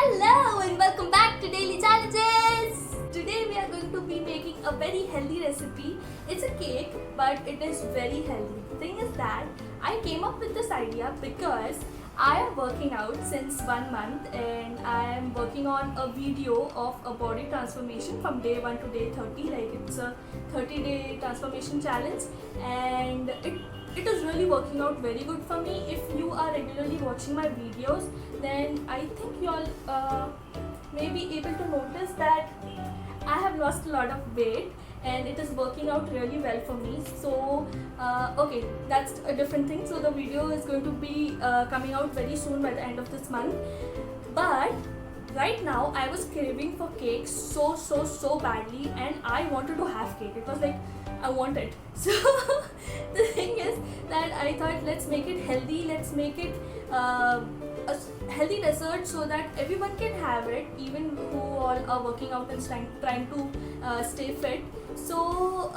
Hello and welcome back to Daily Challenges! Today we are going to be making a very healthy recipe. It's a cake but it is very healthy. The thing is that I came up with this idea because I am working out since 1 month and I am working on a video of a body transformation from day 1 to day 30. Like it's a 30-day transformation challenge and it is really working out very good for me. If you are regularly watching my videos, then I think you all may be able to notice that I have lost a lot of weight and it is working out really well for me. So okay, that's a different thing. So the video is going to be coming out very soon by the end of this month. But right now I was craving for cake so badly and I wanted to have cake. It was like I want it. So the thing is that I thought, let's make it healthy, let's make it a healthy dessert so that everyone can have it, even who all are working out and trying to stay fit. So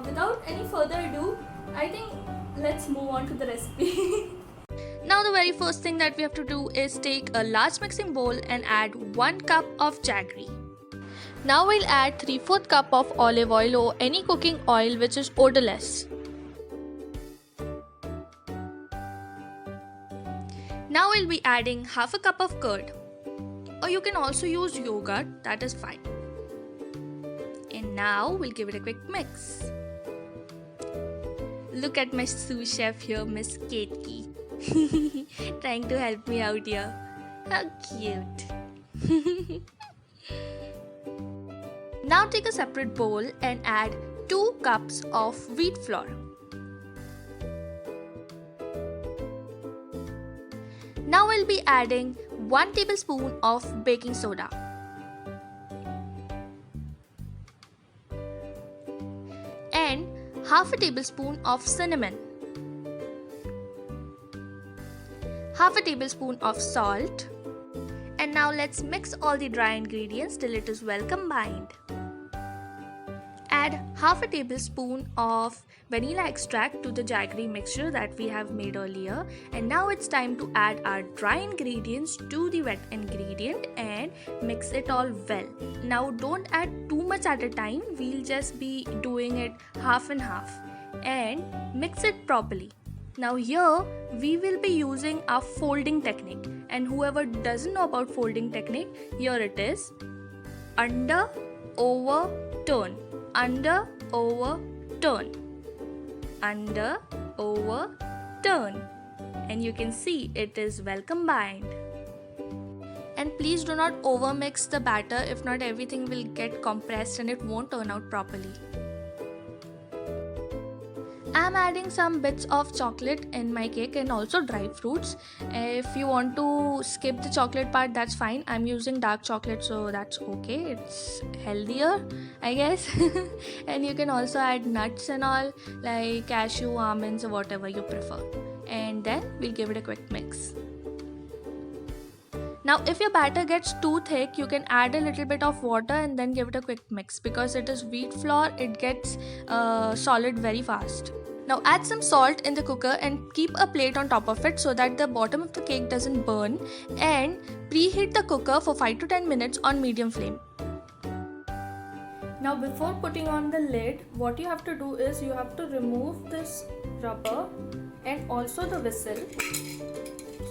without any further ado, I think let's move on to the recipe. Now the very first thing that we have to do is take a large mixing bowl and add 1 cup of jaggery. Now we'll add 3/4 cup of olive oil or any cooking oil which is odorless. Now we'll be adding half a cup of curd, or you can also use yogurt, that is fine. And now we'll give it a quick mix. Look at my sous chef here, Miss Katie. Trying to help me out here. How cute. Now take a separate bowl and add 2 cups of wheat flour. Now we'll be adding 1 tablespoon of baking soda. And half a tablespoon of cinnamon. Half a tablespoon of salt. And now let's mix all the dry ingredients till it is well combined. Add half a tablespoon of vanilla extract to the jaggery mixture that we have made earlier. And now it's time to add our dry ingredients to the wet ingredient and mix it all well. Now don't add too much at a time, we'll just be doing it half and half. And mix it properly. Now here we will be using our folding technique, and whoever doesn't know about folding technique, here it is. Under, over, turn. Under, over, turn. Under, over, turn. And you can see it is well combined. And please do not over mix the batter, if not everything will get compressed and it won't turn out properly. I'm adding some bits of chocolate in my cake and also dry fruits. If you want to skip the chocolate part, that's fine. I'm using dark chocolate, so that's okay. It's healthier, I guess. And you can also add nuts and all, like cashew, almonds, or whatever you prefer. And then we'll give it a quick mix. Now if your batter gets too thick, you can add a little bit of water and then give it a quick mix. Because it is wheat flour, it gets solid very fast. Now add some salt in the cooker and keep a plate on top of it so that the bottom of the cake doesn't burn, and preheat the cooker for 5 to 10 minutes on medium flame. Now before putting on the lid, what you have to do is you have to remove this rubber and also the whistle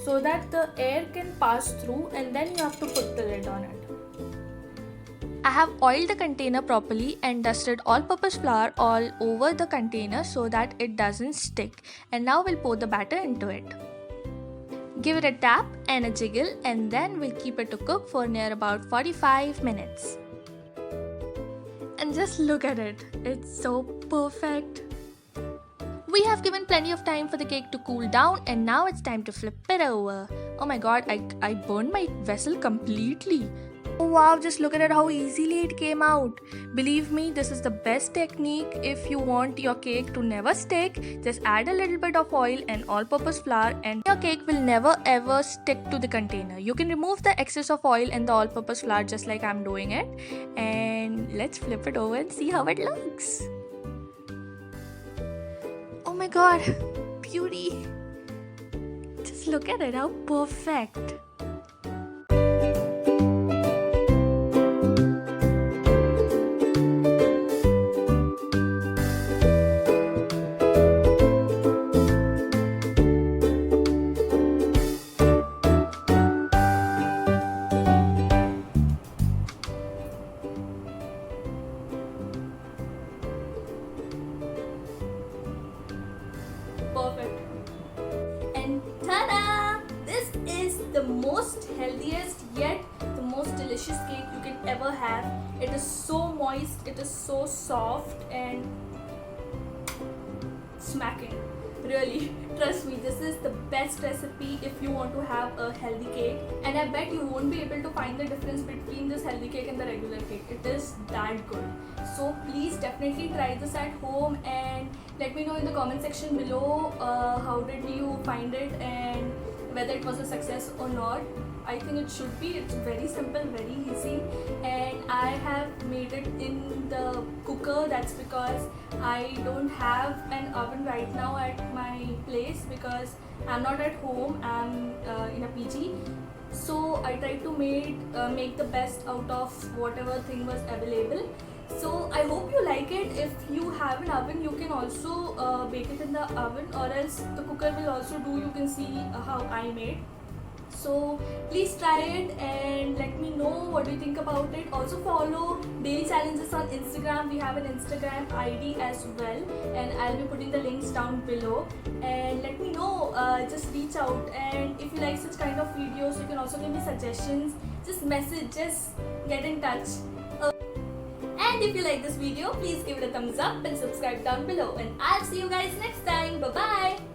so that the air can pass through, and then you have to put the lid on it. I have oiled the container properly and dusted all-purpose flour all over the container so that it doesn't stick. And now we'll pour the batter into it. Give it a tap and a jiggle, and then we'll keep it to cook for near about 45 minutes. And just look at it. It's so perfect. We have given plenty of time for the cake to cool down, and now it's time to flip it over. Oh my god, I burned my vessel completely. Oh wow, just look at it, how easily it came out. Believe me, this is the best technique if you want your cake to never stick. Just add a little bit of oil and all-purpose flour and your cake will never ever stick to the container. You can remove the excess of oil and the all-purpose flour just like I'm doing it. And let's flip it over and see how it looks. Oh my god, beauty. Just look at it, how perfect. ever have. It is so moist, it is so soft and smacking. Really, trust me, this is the best recipe if you want to have a healthy cake, and I bet you won't be able to find the difference between this healthy cake and the regular cake. It is that good. So please definitely try this at home and let me know in the comment section below how did you find it and whether it was a success or not. I think it should be. It's very simple, very easy, and I have made it in the cooker. That's because I don't have an oven right now at my place because I'm not at home. I'm in a PG. So I tried to make the best out of whatever thing was available. So I hope you like it. If you have an oven, you can also bake it in the oven, or else the cooker will also do. You can see how I made. So please try it and let me know what do you think about it. Also follow Daily Challenges on Instagram. We have an Instagram ID as well, and I'll be putting the links down below. And let me know, just reach out, and if you like such kind of videos, you can also give me suggestions. Just message, just get in touch. And if you like this video, please give it a thumbs up and subscribe down below, and I'll see you guys next time. Bye bye.